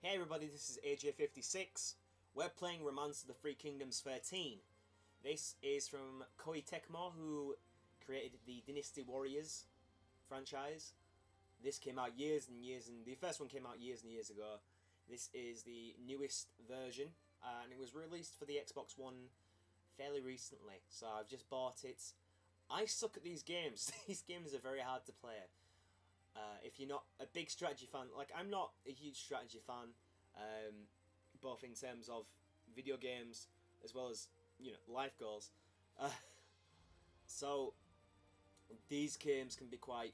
Hey everybody, this is AJ56. We're playing Romance of the Three Kingdoms 13. This is from Koei Tecmo, who created the Dynasty Warriors franchise. This came out years and years, and the first one came out years and years ago. This is the newest version, and it was released for the Xbox One fairly recently, so I've just bought it. I suck at these games. These games are very hard to play. If you're not a big strategy fan, like I'm not a huge strategy fan, both in terms of video games as well as life goals. So these games can be quite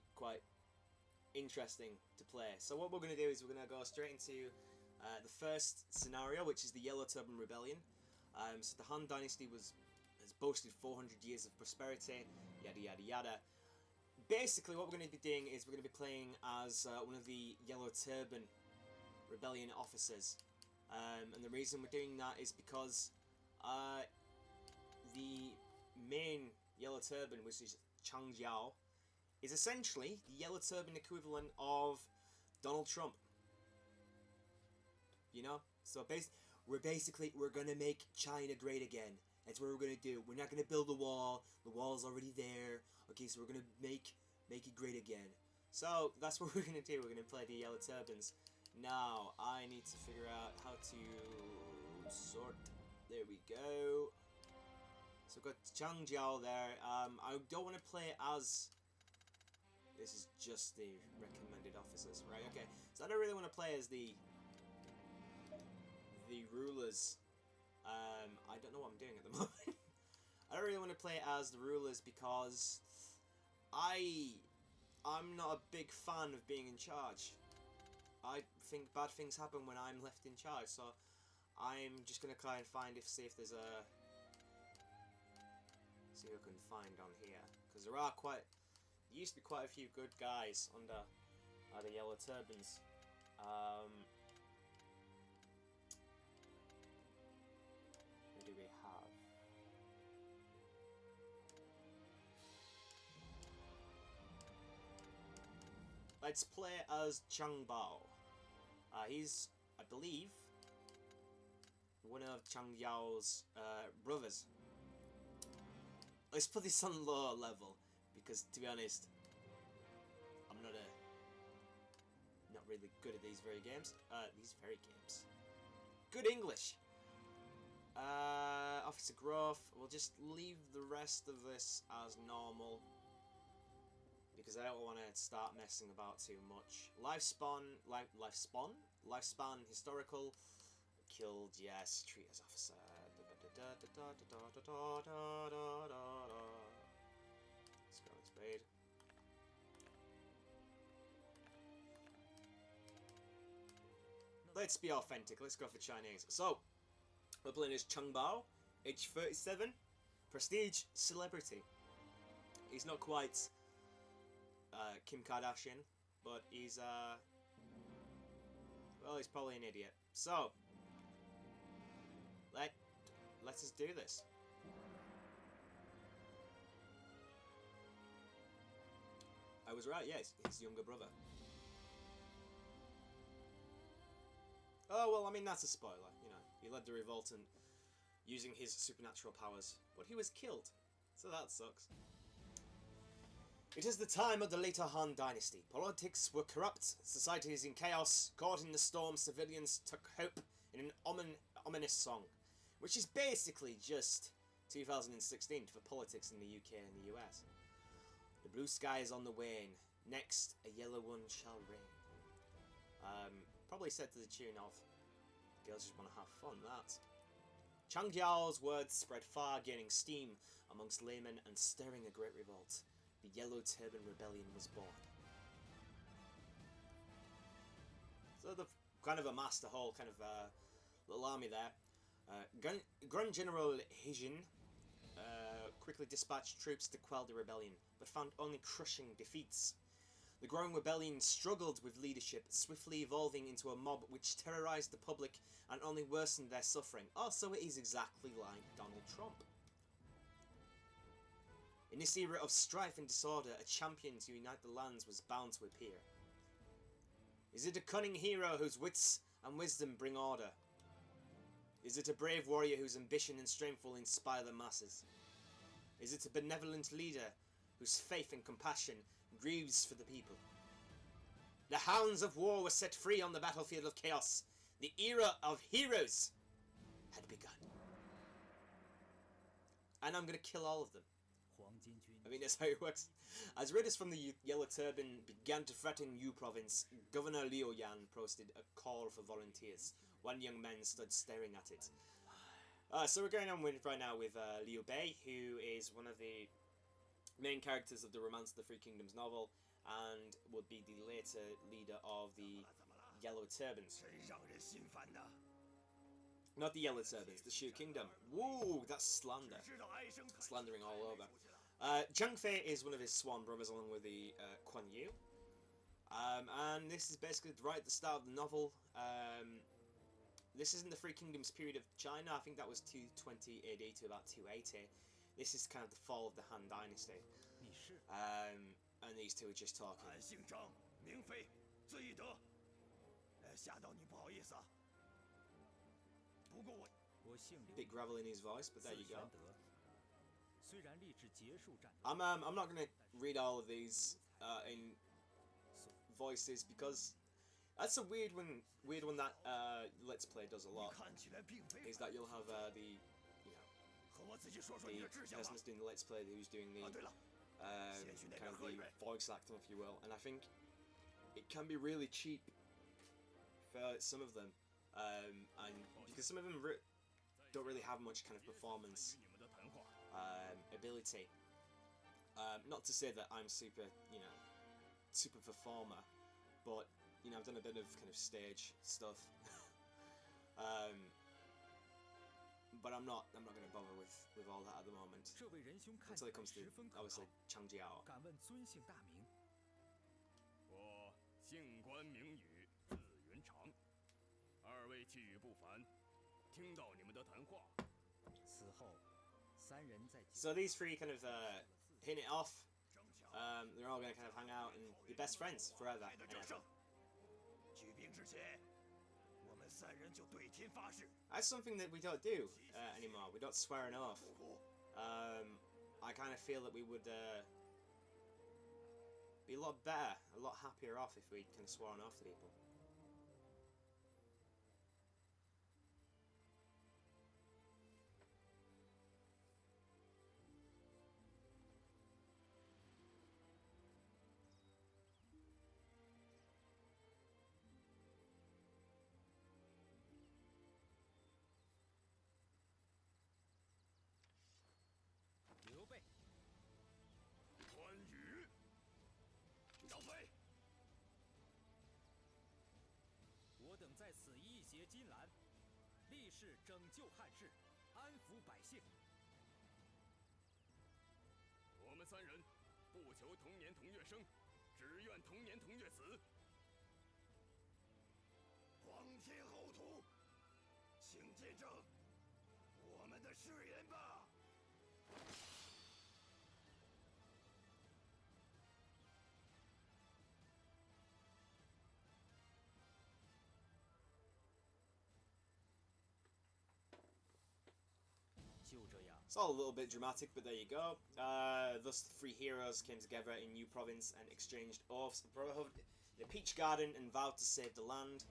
interesting to play. So what we're going to do is we're going to go straight into the first scenario, which is the Yellow Turban Rebellion. So the Han Dynasty has boasted 400 years of prosperity, yada yada yada. Basically, what we're going to be doing is we're going to be playing as one of the Yellow Turban Rebellion officers. And the reason we're doing that is because the main Yellow Turban, which is Chang Jiao, is essentially the Yellow Turban equivalent of Donald Trump. You know? So we're going to make China great again. That's what we're going to do. We're not going to build a wall. The wall's already there. Okay, so we're going to make it great again. So, that's what we're going to do. We're going to play the Yellow Turbans. Now, I need to figure out how to sort. There we go. So, we've got Chang Jiao there. I don't want to play as... This is just the recommended officers. Right, okay. So, I don't really want to play as the rulers. I don't know what I'm doing at the moment. I don't really want to play as the rulers because I'm not a big fan of being in charge. I think bad things happen when I'm left in charge, so I'm just gonna try and see if there's a see who I can find on here, because there used to be quite a few good guys under the Yellow Turbans. Who do we have? Let's play as Chang Bao. He's, I believe, one of Chang Yao's brothers. Let's put this on low level, because to be honest, I'm not really good at these very games. Good English. Officer growth. We'll just leave the rest of this as normal, because I don't want to start messing about too much. Lifespan, historical, killed, yes, treat as officer. Let's go with speed. Let's be authentic, let's go for Chinese. So, we're playing as Chang Bao, age 37, prestige celebrity. He's not quite Kim Kardashian, but he's well, he's probably an idiot. So let's just do this. I was right, yes, his younger brother. Oh, well, I mean, that's a spoiler, you know. He led the revolt and using his supernatural powers, but he was killed, so that sucks. It is the time of the later Han Dynasty. Politics were corrupt, society is in chaos, caught in the storm, civilians took hope in an ominous song, which is basically just 2016 for politics in the UK and the US. The blue sky is on the wane, next a yellow one shall reign. Probably said to the tune of Girls Just Want to Have Fun, that. Chang Jiao's words spread far, gaining steam amongst laymen and stirring a great revolt. The Yellow Turban Rebellion was born. So they've kind of amassed a whole kind of little army there. Grand General Hijin quickly dispatched troops to quell the rebellion, but found only crushing defeats. The growing rebellion struggled with leadership, swiftly evolving into a mob which terrorized the public and only worsened their suffering. Also, it is exactly like Donald Trump. In this era of strife and disorder, a champion to unite the lands was bound to appear. Is it a cunning hero whose wits and wisdom bring order? Is it a brave warrior whose ambition and strength will inspire the masses? Is it a benevolent leader whose faith and compassion grieves for the people? The hounds of war were set free on the battlefield of chaos. The era of heroes had begun. And I'm going to kill all of them. I mean, that's how it works. As raiders from the Yellow Turban began to threaten Yu Province, Governor Liu Yan posted a call for volunteers. One young man stood staring at it. So we're going on right now with Liu Bei, who is one of the main characters of the Romance of the Three Kingdoms novel, and would be the later leader of the Yellow Turbans. Not the Yellow Turbans, the Shu Kingdom. Woo, that's slander. Slandering all over. Zhang Fei is one of his swan brothers, along with the Kuan Yu. And this is basically right at the start of the novel. This isn't the Three Kingdoms period of China. I think that was 220 AD to about 280. This is kind of the fall of the Han Dynasty. And these two are just talking. Bit gravel in his voice, but there you go. I'm not going to read all of these in voices, because that's a weird one that Let's Play does a lot. Is that you'll have the person that's doing the Let's Play who's doing the kind of the voice acting, if you will, and I think it can be really cheap for some of them, and because some of them don't really have much kind of performance ability. Not to say that I'm super performer, but I've done a bit of kind of stage stuff. But I'm not going to bother with all that at the moment until it comes to obviously Chang Jiao. 我姓关名羽，字云长，二位气宇不凡，听到你们的谈话。此后，三人在。So these three kind of hitting it off. They're all going to kind of hang out and be best friends forever. That's something that we don't do anymore. We don't swear an oath. I kind of feel that we would be a lot better, a lot happier off if we kind of swore an oath to people. It's all a little bit dramatic, but there you go. Thus, the three heroes came together in New Province and exchanged oaths of brotherhood in a peach garden and vowed to save the land.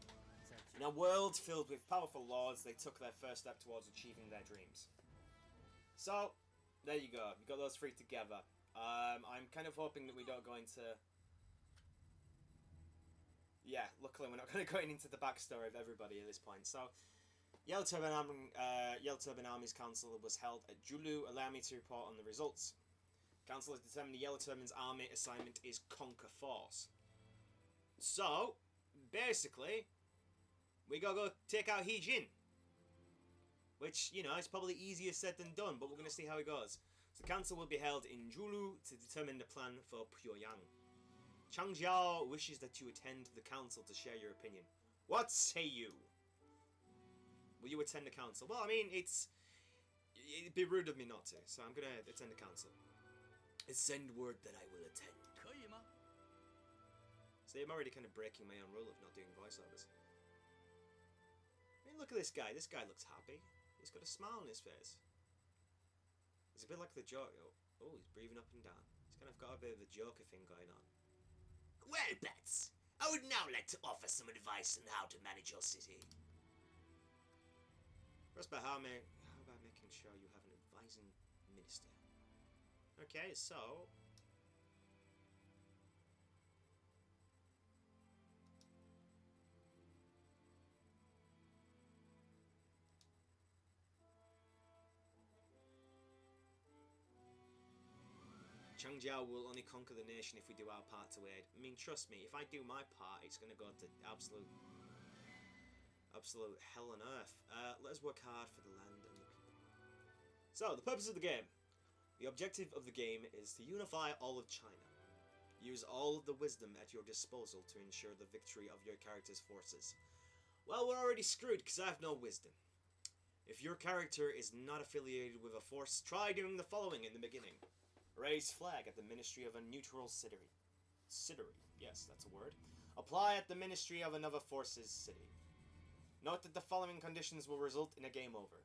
In a world filled with powerful lords, they took their first step towards achieving their dreams. So, there you go. You got those three together. I'm kind of hoping that we don't go into... Yeah, luckily we're not going to go into the backstory of everybody at this point. So, Yellow Turban Army's council was held at Julu. Allow me to report on the results. Council has determined the Yellow Turban's army assignment is Conquer Force. So, basically, we gotta go take out He Jin. Which, is probably easier said than done, but we're gonna see how it goes. So, the council will be held in Julu to determine the plan for Pyongyang. Chang Jiao wishes that you attend the council to share your opinion. What say you? Will you attend the council? Well, I mean, it'd be rude of me not to, so I'm gonna attend the council. Send word that I will attend. See, I'm already kind of breaking my own rule of not doing voiceovers. look at this guy. This guy looks happy. He's got a smile on his face. He's a bit like the Joker. Oh, he's breathing up and down. He's kind of got a bit of the Joker thing going on. Well, Bats, I would now like to offer some advice on how to manage your city. Prosper, how about making sure you have an advising minister? Okay, so... Changjiao will only conquer the nation if we do our part to aid. I mean, trust me, if I do my part, it's going to go to absolute hell on earth. Let us work hard for the land and the people. So, the purpose of the game. The objective of the game is to unify all of China. Use all of the wisdom at your disposal to ensure the victory of your character's forces. Well, we're already screwed because I have no wisdom. If your character is not affiliated with a force, try doing the following in the beginning. Raise flag at the Ministry of a neutral city. Yes, that's a word. Apply at the Ministry of another force's city. Note that the following conditions will result in a game over.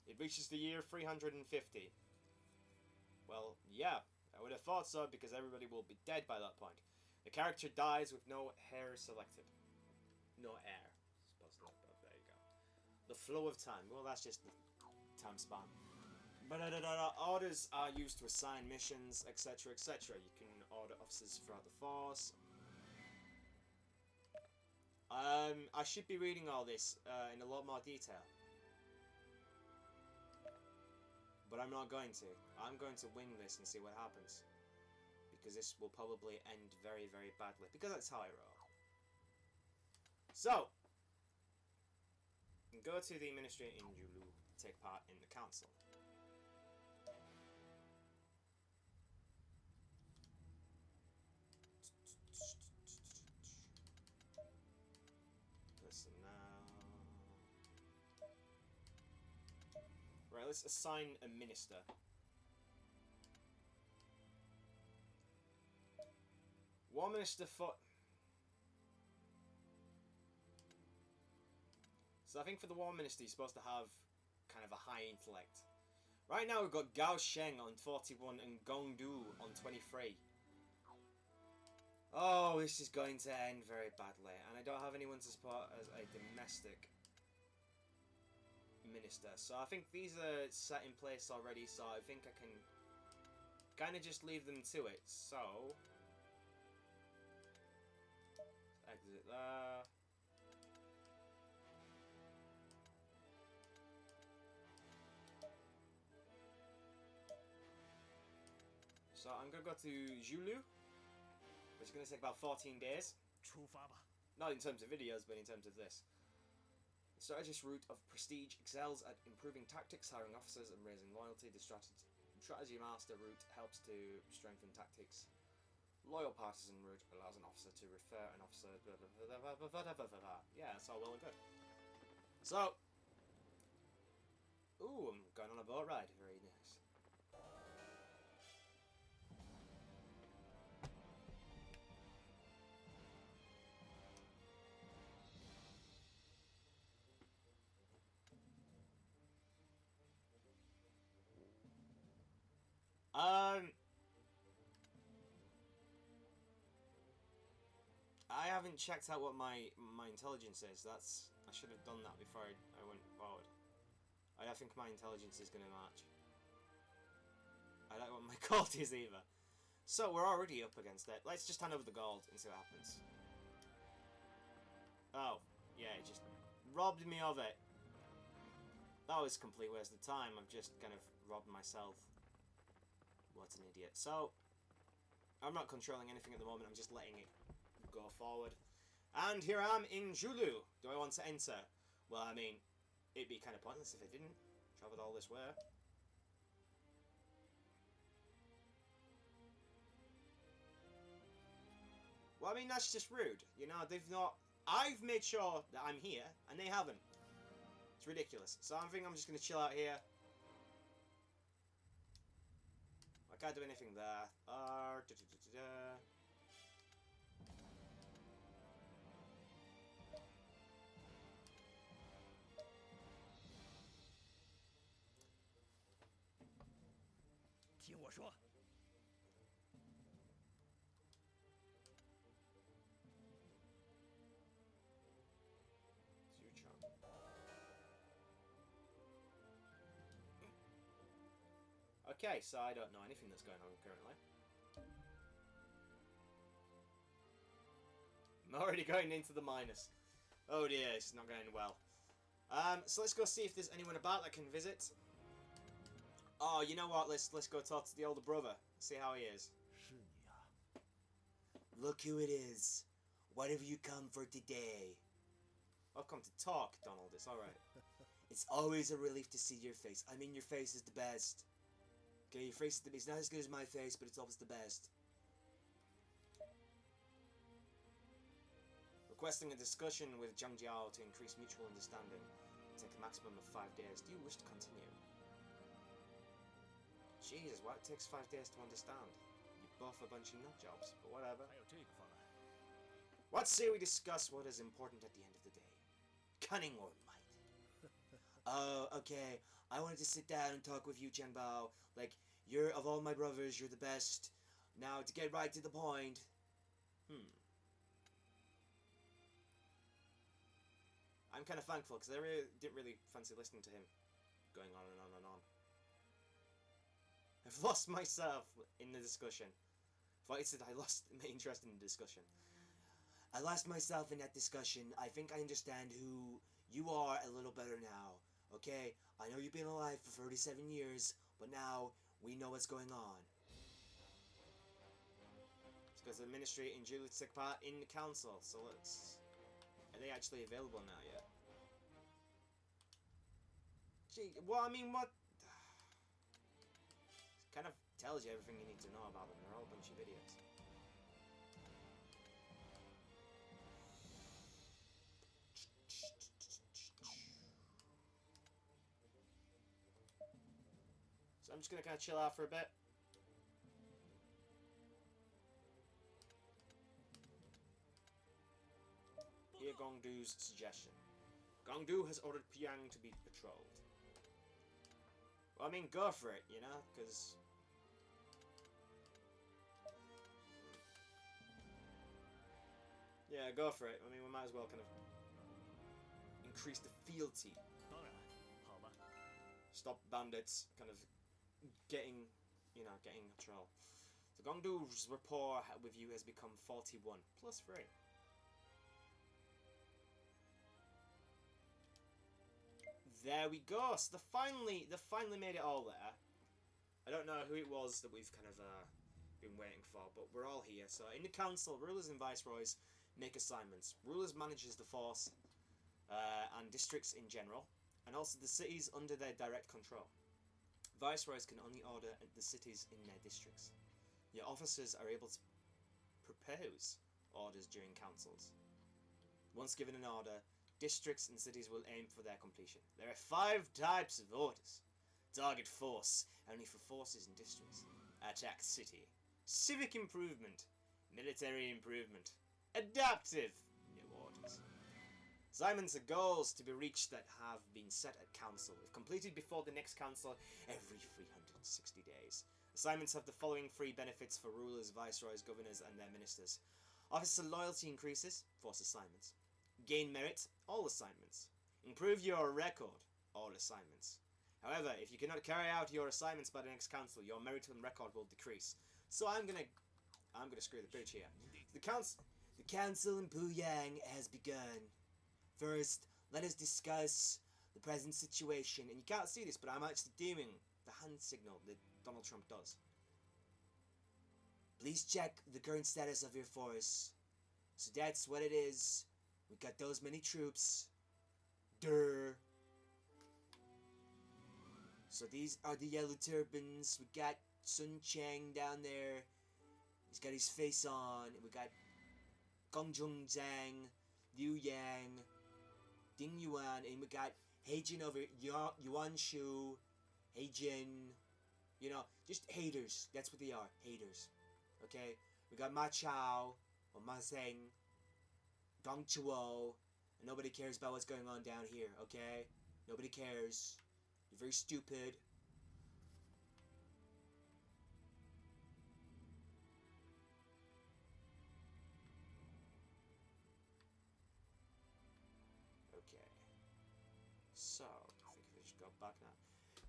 It reaches the year 350. Well, yeah, I would have thought so because everybody will be dead by that point. The character dies with no heir selected. No heir. Supposed to, but there you go. The flow of time. Well, that's just the time span. Orders are used to assign missions, etc., etc. You can order officers throughout the force. I should be reading all this in a lot more detail. But I'm not going to. I'm going to wing this and see what happens. Because this will probably end very, very badly. Because that's how I roll. So, go to the Ministry in Yulu. Take part in the council. Right, let's assign a minister. War minister for... So I think for the war minister you're supposed to have kind of a high intellect. Right now we've got Gao Sheng on 41 and Gong Du on 23. Oh, this is going to end very badly. And I don't have anyone to support as a domestic minister, so I think these are set in place already, so I think I can kind of just leave them to it. So exit there. So I'm gonna go to Julu, which is gonna take about 14 days. 出发吧。 Not in terms of videos, but in terms of this. The strategist route of prestige excels at improving tactics, hiring officers, and raising loyalty. The strategy master route helps to strengthen tactics. Loyal partisan route allows an officer to refer an officer. Yeah, it's all well and good. So, ooh, I'm going on a boat ride. Very nice. I haven't checked out what my intelligence is. I should have done that before I went forward. I don't think my intelligence is going to match. I don't know what my gold is either. So we're already up against it. Let's just hand over the gold and see what happens. Oh, yeah, it just robbed me of it. That was a complete waste of time. I've just kind of robbed myself. What an idiot. So, I'm not controlling anything at the moment. I'm just letting it go forward. And here I am in Julu. Do I want to enter? Well, I mean, it'd be kind of pointless if I didn't. Travelled all this way. Well, I mean, that's just rude. You know, they've not... I've made sure that I'm here, and they haven't. It's ridiculous. So I think I'm just going to chill out here. I can't do anything there. 我说。 Okay, so I don't know anything that's going on currently. I'm already going into the minus. Oh dear, it's not going well. So let's go see if there's anyone about that can visit. Oh, you know what? Let's go talk to the older brother. See how he is. 是你啊， Look who it is. What have you come for today? I've come to talk, Donald. It's alright. It's always a relief to see your face. I mean, your face is the best. Okay, your face is not as good as my face, but it's always the best. Requesting a discussion with Zhang Jiao to increase mutual understanding. Take a maximum of 5 days. Do you wish to continue? Jesus, why it takes 5 days to understand? You're both a bunch of nut jobs, but whatever. 还有这个方案。 What say we discuss what is important at the end of the day? Cunning or might? Oh, okay. I wanted to sit down and talk with you, Jianbao. Like, you're, of all my brothers, you're the best. Now, to get right to the point. I'm kind of thankful, because I didn't really fancy listening to him going on and on and on. I've lost myself in the discussion. I said I lost my interest in the discussion. I lost myself in that discussion. I think I understand who you are a little better now. Okay? I know you've been alive for 37 years, but now we know what's going on. It's because the ministry and Julie took part in the council, so let's... Are they actually available now yet? Gee, well, I mean, what... It kind of tells you everything you need to know about them. They're all a bunch of idiots. So I'm just going to kind of chill out for a bit. Hear Gongdu's suggestion. Gongdu has ordered Pyang to be patrolled. Well, I mean, go for it, you know, because... Yeah, go for it. I mean, we might as well kind of increase the fealty. 当然，好吧。 Stop bandits kind of getting, you know, getting control. So Gongdu's rapport with you has become 41, plus 3. There we go. So they finally made it all there. I don't know who it was that we've kind of been waiting for, but we're all here. So in the council, rulers and viceroys make assignments. Rulers manages the force and districts in general, and also the cities under their direct control. Viceroys can only order the cities in their districts. Your officers are able to propose orders during councils. Once given an order, districts and cities will aim for their completion. There are 5 types of orders. Target force, only for forces and districts. Attack city. Civic improvement. Military improvement. Adaptive. New orders. Assignments are goals to be reached that have been set at council. If completed before the next council, every 360 days. Assignments have the following 3 benefits for rulers, viceroys, governors, and their ministers. Officer loyalty increases. Force assignments. Gain merit, all assignments. Improve your record, all assignments. However, if you cannot carry out your assignments by the next council, your merit and record will decrease. So I'm gonna screw the pooch here. The council in Puyang has begun. First, let us discuss the present situation. And you can't see this, but I'm actually doing the hand signal that Donald Trump does. Please check the current status of your force. So that's what it is. We got those many troops. Durr. So these are the yellow turbans. We got Sun Chang down there. He's got his face on. We got Gong Jung Zhang, Liu Yang, Ding Yuan, and we got Heijin over Yuan Shu, Heijin. You know, just haters. That's what they are. Haters. Okay? We got Ma Chao, or Ma Zheng, Gong Chuo, and nobody cares about what's going on down here, okay? Nobody cares. You're very stupid. So, I think if we just go back now.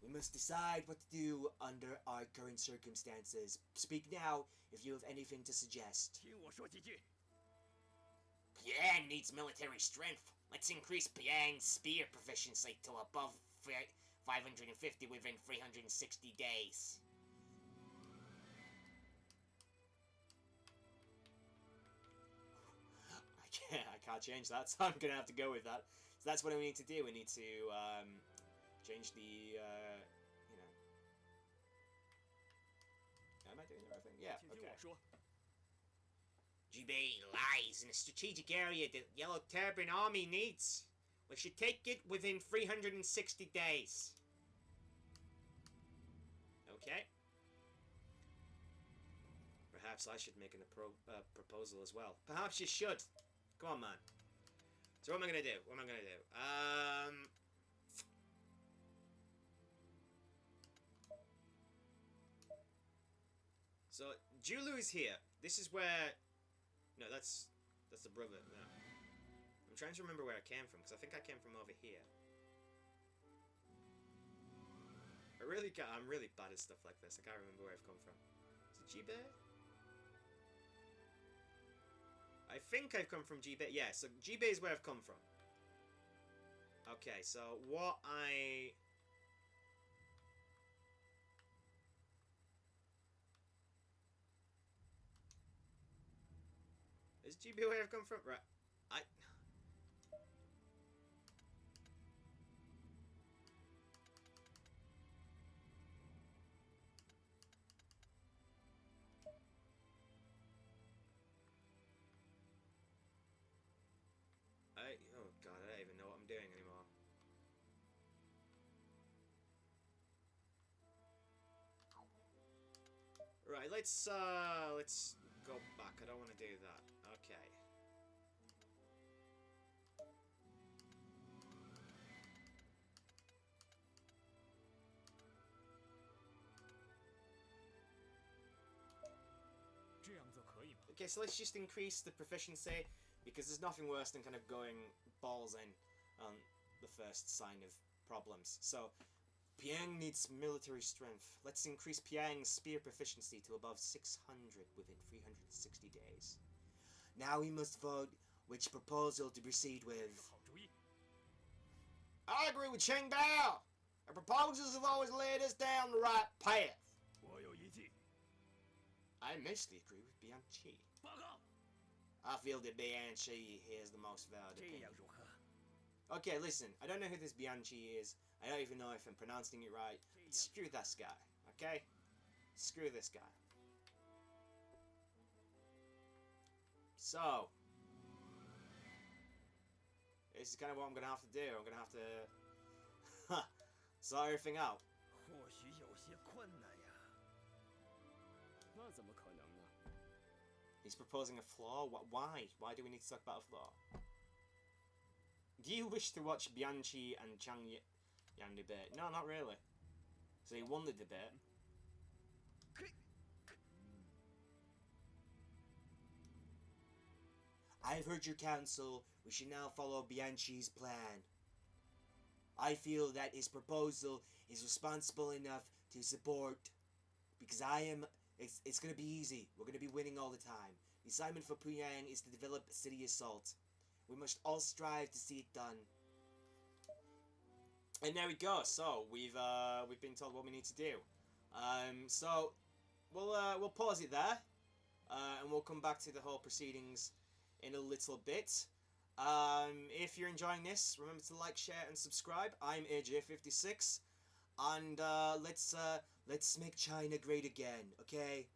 We must decide what to do under our current circumstances. Speak now if you have anything to suggest. 听我说几句。 Pyang needs military strength. Let's increase Pyang's spear proficiency to above 550 within 360 days. I can't change that, so I'm gonna have to go with that. So that's what we need to do. We need to change the, you know. Am I doing the right thing? Yeah. 请听 Okay. 我说。 Jubei lies in a strategic area that Yellow Turban Army needs. We should take it within 360 days. Okay. Perhaps I should make a proposal as well. Perhaps you should. Come on, man. So what am I gonna do? What am I gonna do? So Julu is here. This is where. No, that's the brother. No. I'm trying to remember where I came from because I think I came from over here. I'm really bad at stuff like this. I can't remember where I've come from. Is it Jibei? I think I've come from Jibei. Yeah, so Jibei is where I've come from. Okay, so what I... Is Jibei where I've come from? Right. Oh god, I don't even know what I'm doing anymore. Right, let's go back. I don't want to do that. Okay. Okay, so let's just increase the proficiency, because there's nothing worse than kind of going balls in on the first sign of problems. So, Pyang needs military strength. Let's increase Pyang's spear proficiency to above 600 within 360 days. Now we must vote which proposal to proceed with. 好主意。 I agree with Cheng Bao! Our proposals have always led us down the right path. 我有一计。 I mostly agree with Bianchi. 报告。 I feel that Bianchi has the most valid 这 opinion. 样如何？ Okay, listen, I don't know who this Bianchi is. I don't even know if I'm pronouncing it right. But screw this guy, okay? Screw this guy. So, this is kind of what I'm going to have to do. I'm going to have to sort everything out. 或许有些困难呀。那怎么可能呢？ He's proposing a flaw? Why? Why do we need to talk about a flaw? Do you wish to watch Bianchi and Chang Yang debate? No, not really. So he won the debate. I've heard your counsel. We should now follow Bianchi's plan. I feel that his proposal is responsible enough to support, because it's gonna be easy. We're gonna be winning all the time. The assignment for Pyang is to develop a city assault. We must all strive to see it done. And there we go. So we've been told what we need to do. So we'll pause it there, and we'll come back to the whole proceedings in a little bit. If you're enjoying this, remember to like, share, and subscribe. I'm AJ56, and Let's make China great again, okay?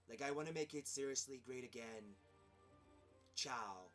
Like, I want to make it seriously great again. Ciao.